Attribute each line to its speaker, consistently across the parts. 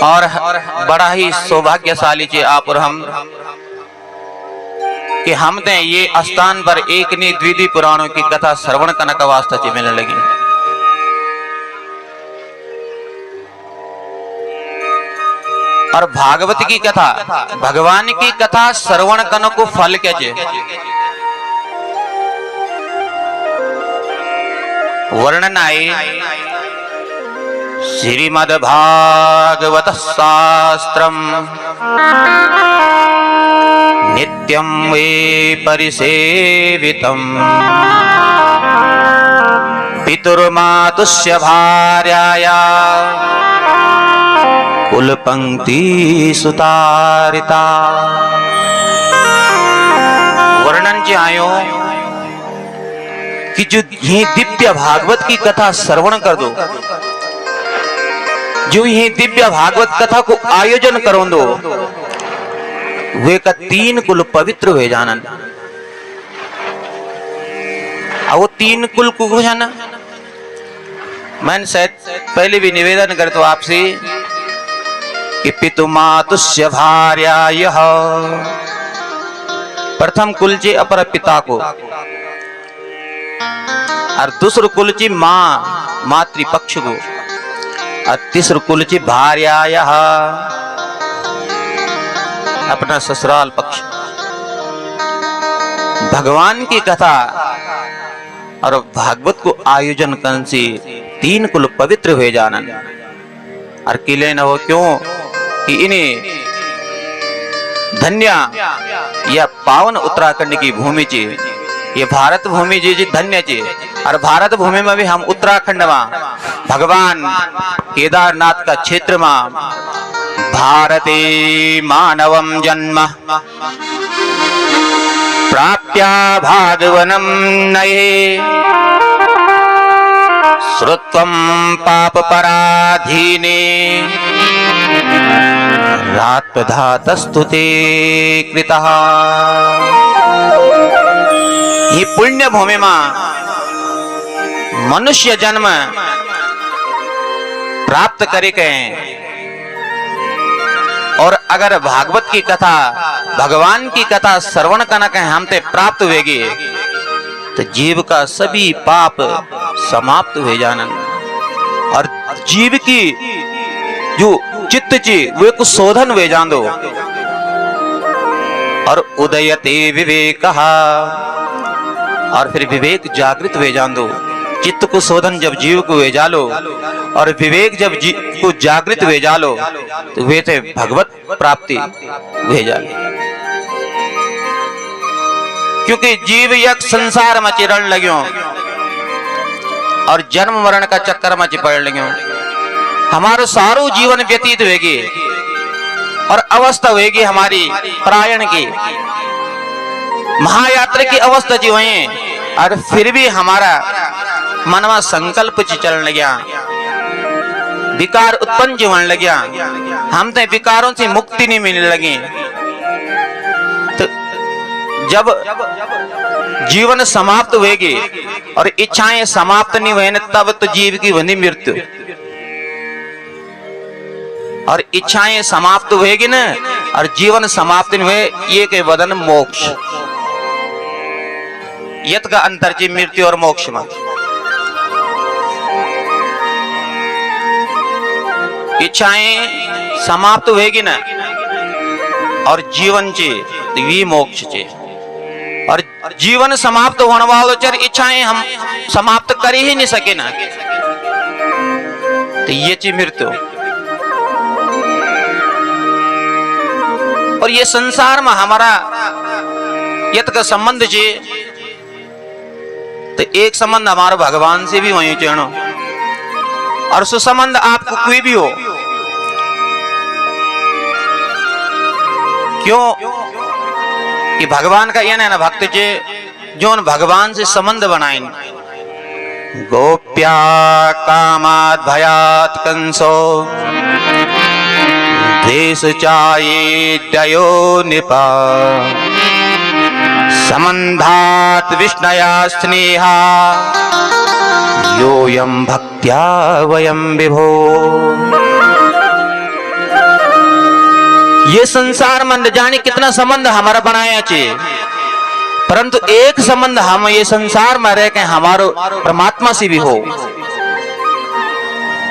Speaker 1: और बड़ा ही सौभाग्यशाली चे आप और हम कि हम ते ये स्थान पर एक ने द्विदी पुराणों की कथा श्रवण करने का वास्ता चे मिलने लगी। और भागवत की कथा, भगवान की कथा श्रवण करने को फल क्या चे वर्णन आए श्रीमद्भागवत शास्त्रम नित्यं वे परिसेवितं पितुर्मातुस्य भार्याया कुलपंक्ति सुतारिता। वर्णन जी आयो कि जो ये दिव्य भागवत की कथा श्रवण कर दो, जो ये दिव्य भागवत कथा को आयोजन करो दो, वे का 3 कुल पवित्र हुए जानन। वो 3 कुल को जाना मैं शायद पहले भी निवेदन करता हूं आपसे कि पितु मातुस्य भार्या यह प्रथम कुल चे अपर पिता को, और दूसर कुल ची माँ मातृपक्ष को, और तीसर कुल ची भार्या यह अपना ससुराल पक्ष। भगवान की कथा और भागवत को आयोजन करने से 3 कुल पवित्र हुए जानन। और किले न हो क्यों कि इन्हें धन्य या पावन उत्तराखंड की भूमि चे, ये भारत भूमि जी धन्य चे। और भारत भूमि में भी हम उत्तराखंड में भगवान केदारनाथ का क्षेत्र में भारते मानवम जन्म प्राप्या भागवनम नये श्रुत्वं पाप पराधीने रात्पधातस्तुते कृतः। ये पुण्य भूमि में मनुष्य जन्म प्राप्त करे गए। और अगर भागवत की कथा, भगवान की कथा श्रवण करना कहें हम ते प्राप्त होगी, तो जीव का सभी पाप समाप्त हुए जानन। और जीव की जो चित्त ची वे को शोधन हुए जान दो। और उदयते विवेक, और फिर विवेक जागृत हुए जान दो। चित्त को शोधन जब जीव को वे जालो और विवेक जब जीव को जागृत हुए जालो, तो वे थे भगवत प्राप्ति हुए जालो। क्योंकि जीव एक संसार में चिरण लग्यो और जन्म मरण का चक्कर में चिपड़ लग्यो। हमारो सारो जीवन व्यतीत होगी और अवस्था होगी हमारी प्रायण की, महायात्रा की अवस्था जी हुई। और फिर भी हमारा मनवा संकल्प चलन लग्या, विकार उत्पन्न जीवन लग्या, हम तो विकारों से मुक्ति नहीं मिलने लगी। तो जब जीवन समाप्त होगी और इच्छाएं समाप्त नहीं हुए, तब तो जीव की बनी मृत्यु। और इच्छाएं समाप्त होगी ना और जीवन समाप्त नहीं हुए, ये के बदन मोक्ष। यत का अंतर जी मृत्यु और मोक्ष में। इच्छाएं समाप्त होगी ना और जीवन चे वी मोक्ष चे। और जीवन समाप्त होने वालों चर इच्छाएं हम समाप्त कर ही नहीं सके ना, तो ये ची मृत्यु। और ये संसार में हमारा यत का संबंध चे, तो एक संबंध हमारा भगवान से भी वहीं चढ़ो। और सुसंबंध आपको कोई भी हो, क्यों कि भगवान का यह ना भक्त चे जो भगवान से संबंध बनाए। गोप्या कामाद भयात कंसो देश चाये दयो निपा समन्धात विष्णया स्नेहा योयम भक्त्या वयम विभो। ये संसार में न जाने कितना संबंध हमारा बनाया चाहिए, परंतु एक संबंध हम ये संसार में रह के हमारो परमात्मा से भी हो।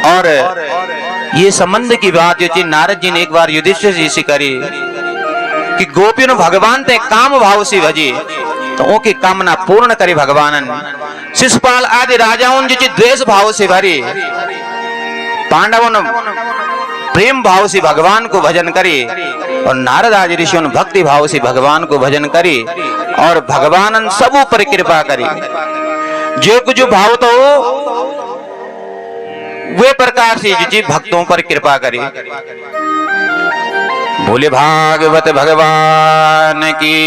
Speaker 1: और ये संबंध की बात जो थी नारद जी ने एक बार युधिष्ठिर जी से करी कि गोपियों भगवान ते काम भाव से भजे तो उनकी कामना पूर्ण करे भगवानन। शिशुपाल आदि राजाओं जो द्वेष भाव से भरे, पांडवों प्रेम भाव से भगवान को भजन करे, और नारद आदि ऋषियों भक्ति भाव से भगवान को भजन करे, और भगवान सब ऊपर कृपा करे। जो कुछ भाव तो वे प्रकार से जी भक्तों पर कृपा करे। बोले भागवत भगवान की।